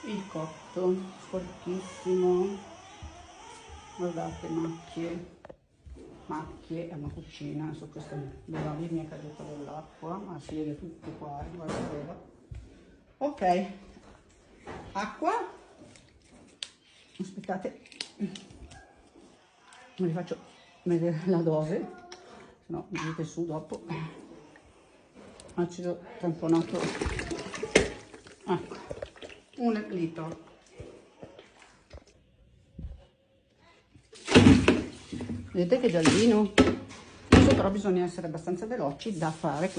il cotto sporchissimo, guardate, macchie, è una cucina, su questa della lì mi è caduta dell'acqua, ma si vede tutto qua, guardate. Ok, acqua, aspettate, vi faccio vedere la dose, se no mi dite su dopo. Acido tamponato, ecco, 1 litro. Vedete che giallino? Adesso però bisogna essere abbastanza veloci da fare.